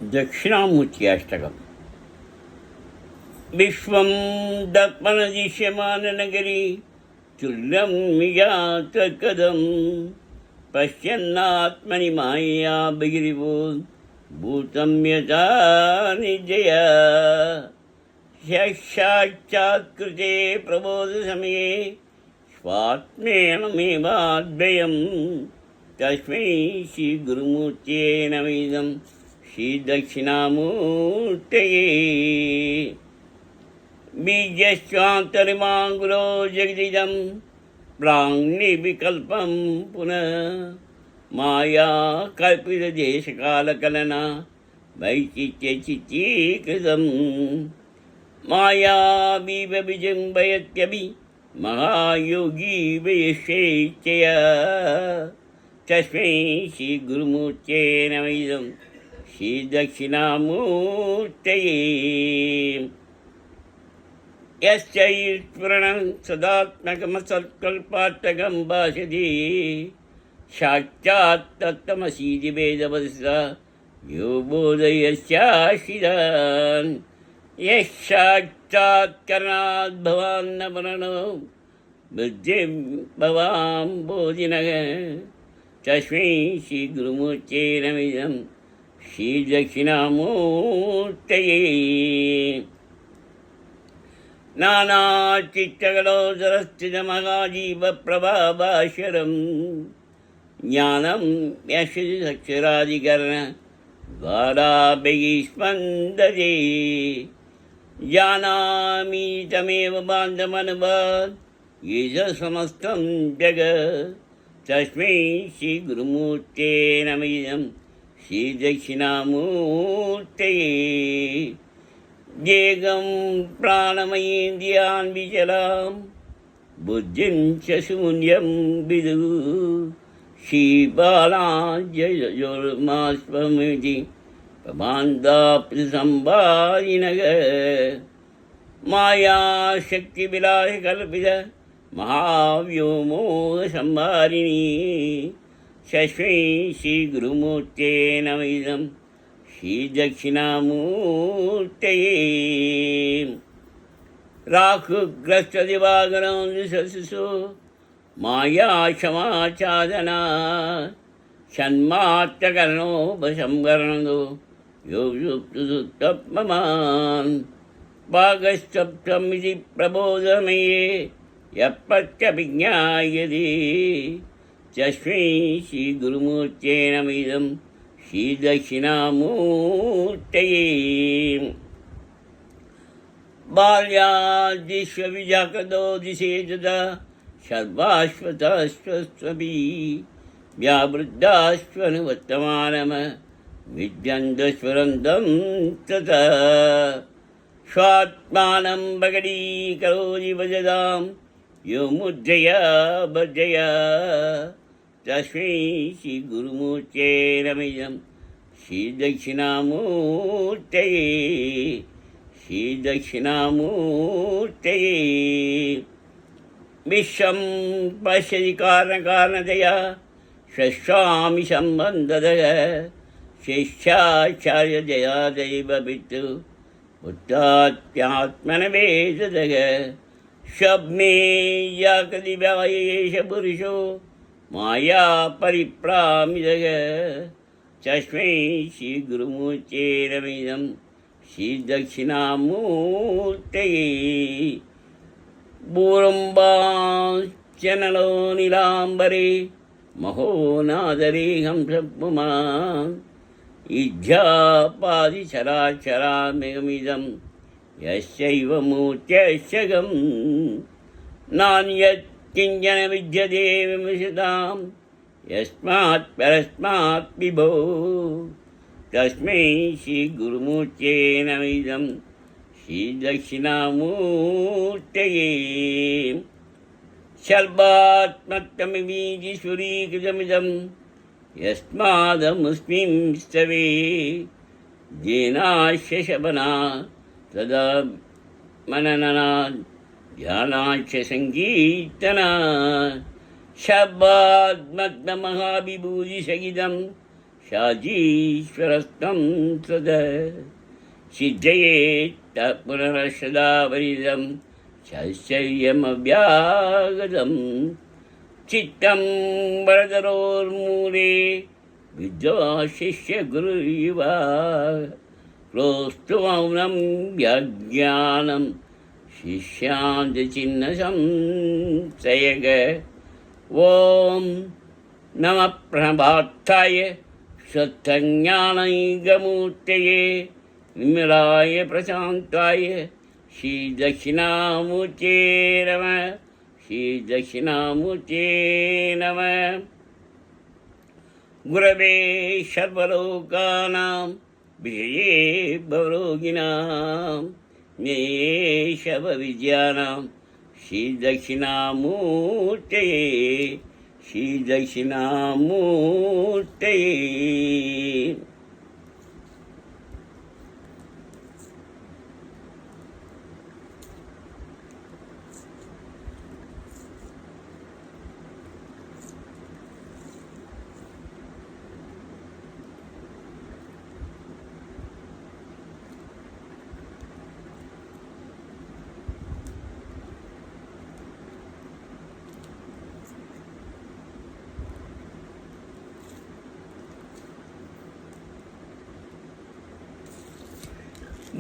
दक्षिणामूर्ति अष्टकम्। विश्वं दर्पणदिश्यमाननगरी तुल्यं मिजातकदं पश्यन्नात्मनि मायया बहिरिवो भूतं यथा निजया ह्यक्षाच्चात्कृते प्रबोधसमये स्वात्मेनमेवाद्वयं तस्मै श्रीगुरुमूर्तये नमः। श्रीदक्षिणामूर्तये बीजस्वान्तरिमाङ्गुलो जगदिदं प्राङ्निविकल्पं पुनः माया कल्पितदेशकालकलना वैचित्र्यचित्रीकृतं माया विजृम्भयत्यपि महायोगी वयस्यैत्यया तस्मै श्रीगुरुमूर्तये नमः। श्रीदक्षिणामूर्तये यस्यैश्वरणं सदात्मकमसत्कल्पात्मकं भाषते साक्षात् तत्त्वमसीति वेदवदसा यो बोधयस्याशिदान् यः साक्षात् करणात् भवान् न वर्णो बुद्धिं भवां बोधिनः तस्मै श्रीगुरुमूर्तये नमः। श्रीदक्षिणामूर्तये नानाचित्तकलोदरस्थितमहाजीवप्रभाभास्वरं ज्ञानं यशस्सक्षराधिकरण द्वाराभिस्पन्दते जानामि तमेव बान्धवमनुभात् येष समस्तं जगत् तस्मै श्रीगुरुमूर्तये नमः। श्रीदक्षिणामूर्तये देहं प्राणमयेन्द्रियान् विचलां बुद्धिं च शून्यं विदुः श्रीबालाञ्जयोर्मास्वमिति प्रमान्दाप्तसम्भाजिनः मायाशक्तिविलासकल्पित महाव्योमोहसंहारिणी तस्मै श्रीगुरुमूर्तये नमः। श्रीदक्षिणामूर्तये राहुग्रस्तदिवाकरो दिशसु मायाक्षमाचादना षण्मात्रकरणोपसंवरणो यो युक्तुतप्पमान् भागस्तप्तमिति प्रबोधमये यः प्रत्यभिज्ञायते तस्मै श्रीगुरुमूर्तये नमः। श्रीदक्षिणामूर्तये बाल्याद्विश्वविजाकदो दिशे तदा सर्वाश्वतस्वस्वपि व्यावृद्धाश्वनुवर्तमानम विद्यन्तस्वरन्तं तथा स्वात्मानं बगडीकरोति वजदां यो मुद्रया भजया तस्मै श्रीगुरुमूर्तये नमः। श्रीदक्षिणामूर्तये श्रीदक्षिणामूर्तये विश्वं पश्यति कारणकारणतया स्वस्वामि सम्बन्धतः शिष्याचार्यदया दैववित्तु उत्तात्म्यात्मनवेदतः स्वप्नेयाकृतिव्यायेष पुरुषो माया परिप्रामिदः तस्मै श्रीगुरुमूर्तये नमः। श्रीदक्षिणामूर्तये पूर्वम्बाश्चनलो नीलाम्बरे महोनादरे हंसपुमान् इज्झापादिचराचरामेकमिदं यस्यैव मूर्त्यस्यगं नान्यत् किञ्चन विद्यते विमृशतां यस्मात् परस्मात् विभो तस्मै श्रीगुरुमूर्तये नमः। श्रीदक्षिणामूर्तये सर्वात्मत्वमिवीजिसुरीकृतमिदं यस्मादमुस्मिं स्तवे येनास्य शबना तदा मनननात् ध्यानाच्च सङ्कीर्तनात् शब्दात्मग्नमहाविभूतिसहितं शाजीश्वरस्तं सदा सिद्धये पुनरसदा वरिदं शैश्चर्यमव्यागतं चित्तं वरदरोर्मूले विद्वाशिष्य गुरुयुवा क्लोस्तु मौनं व्याज्ञानं शिष्यान्तचिह्नसंशयग ॐ नमः प्रभाताय सत्सज्ञानैकमूर्तये विमलाय प्रशान्ताय श्रीदक्षिणामूर्ते नमः श्रीदक्षिणामूर्ते नमः गुरवे सर्वलोकानां विजये भवरोगिणां ज्ञेये सर्वविद्यानां श्रीदक्षिणामूर्तये श्रीदक्षिणामूर्तये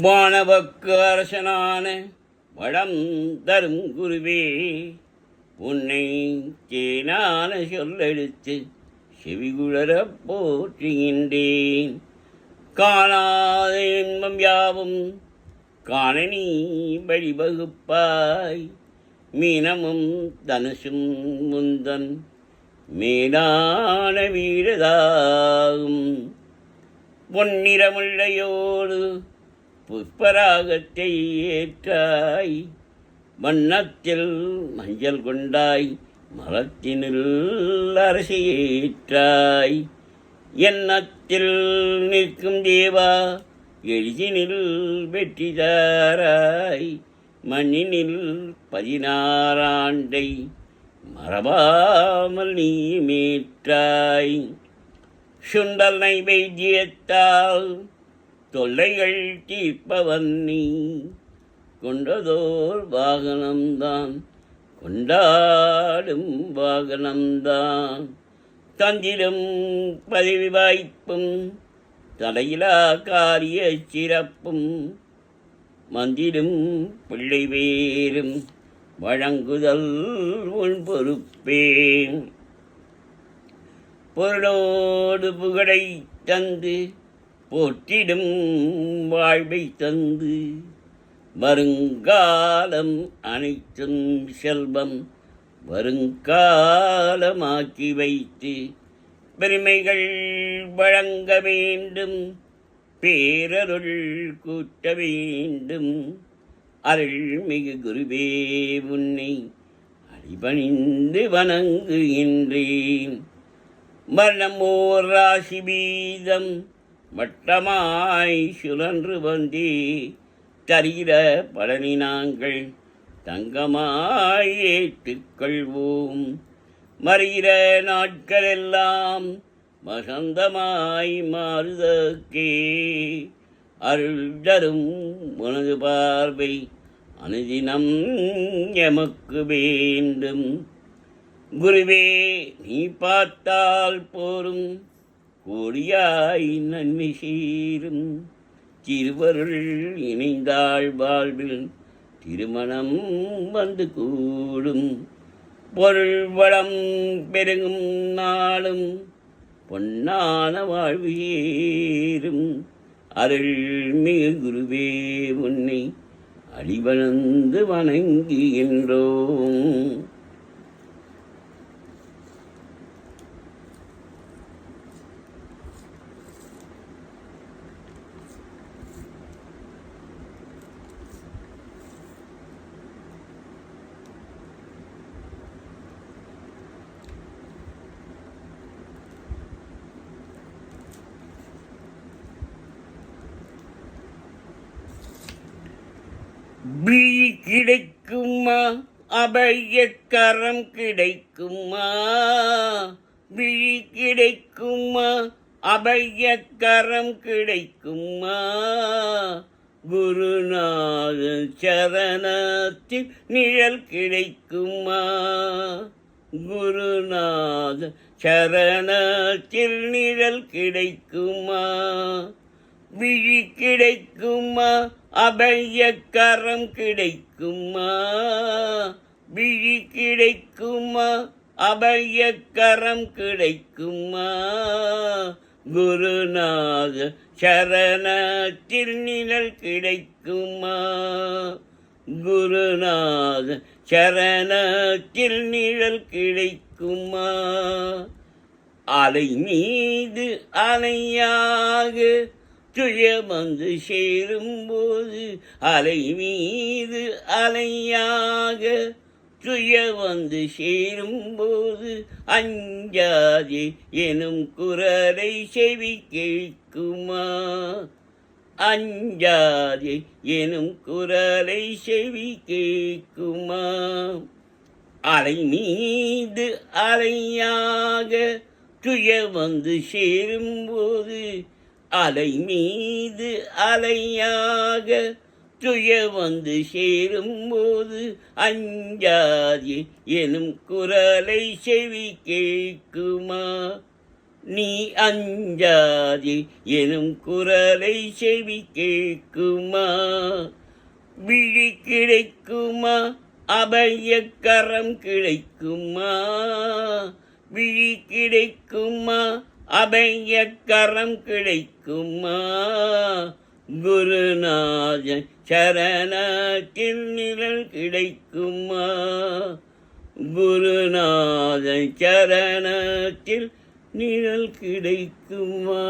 வானவக்கு அரசனான வடம் தரும் குருவே உன்னை தேனான சொல்லெடுத்து செவிகுளரப் போற்றுகின்றேன். காணாத இன்பம் யாவும் காண நீ வழிவகுப்பாய். மீனமும் தனுசும் முந்தன் மேலான வீரதாகும். பொன்னிறமுள்ளையோடு புஷ்பராகத்தை ஏற்றாய். வண்ணத்தில் மஞ்சள் கொண்டாய் மரத்தினில் அரசை ஏற்றாய். எண்ணத்தில் நிற்கும் தேவா எளிதினில் வெற்றி தாராய். மண்ணினில் 16 ஆண்டை மறவாமல் நீ மேற்றாய். சுண்டல் நைவேத்தியத்தால் தொல்லைகள் தீர்ப்பவன் நீ. கொண்டதோர் வாகனம்தான் கொண்டாடும் வாகனம்தான். தந்திலும் பதவி வாய்ப்பும் தலையிலா காரிய சிறப்பும் மந்திரும் பிள்ளை வேறும் வழங்குதல் உன் பொறுப்பே. பொருளோடு புகழை தந்து போற்றிடும் வாழ்வை தந்து வருங்காலம் அனைத்தும் செல்வம் வருங்காலமாக்கி வைத்து பெருமைகள் வழங்க வேண்டும். பேரருள் கூட்ட வேண்டும். அருள்மிகு குருவே உன்னை அடிபணிந்து வணங்குகின்றேன். மரணம் ஓர் ராசி வீதம் வட்டமாய் சுழன்று வந்தே தரிகிற பலனை நாங்கள் தங்கமாய் ஏற்றுக்கொள்வோம். மறுகிற நாட்களெல்லாம் வசந்தமாய் மாறுதற்கே அருள் தரும் உனது பார்வை அனுதினம் எமக்கு வேண்டும். குருவே நீ பார்த்தால் போரும் கோடியாய் நன்மை சீரும். திருவருள் இணைந்தாள் வாழ்வில் திருமணம் வந்து கூடும். பொருள் வளம் பெருகும் நாளும் பொன்னான வாழ்வு ஏறும். அருள்மிகு குருவே உன்னை அடிபணிந்து வணங்குகின்றோம். விழி கிடைக்குமா அபயக்கரம் கிடைக்குமா. விழி கிடைக்குமா அபயக்கரம் கிடைக்குமா? குருநாதன் சரணத்தில் நிழல் கிடைக்குமா? குருநாத சரணத்தில் நிழல் கிடைக்குமா? விழி கிடைக்குமா? அபயக்கரம் கிடைக்குமா? விழி கிடைக்குமா? அபயக்கரம் கிடைக்குமா? குருநாத சரணத்தில் நிழல் கிடைக்குமா? குருநாத சரணத்தில் நிழல் கிடைக்குமா? அலை மீது அலையாக துயர் வந்து சேரும்போது, அலை மீது அலையாக துயர் வந்து சேரும்போது, அஞ்சாதே எனும் குரலை செவி கேட்குமா? அஞ்சாதே எனும் குரலை செவி கேட்குமா? அலை மீது அலையாக துயர் வந்து சேரும்போது, அலை மீது அலையாக துயர் வந்து சேரும்போது, அஞ்சாதே எனும் குரலை செவி கேட்குமா? நீ அஞ்சாதே எனும் குரலை செவி கேட்குமா? விழி கிடைக்குமா? அபயக்கரம் கிடைக்குமா? விழி கிடைக்குமா? அபயக்கரம் கிடைக்குமா? குருநாதன் சரணத்தில் நிழல் கிடைக்குமா? குருநாதன் சரணத்தில் நிழல் கிடைக்குமா?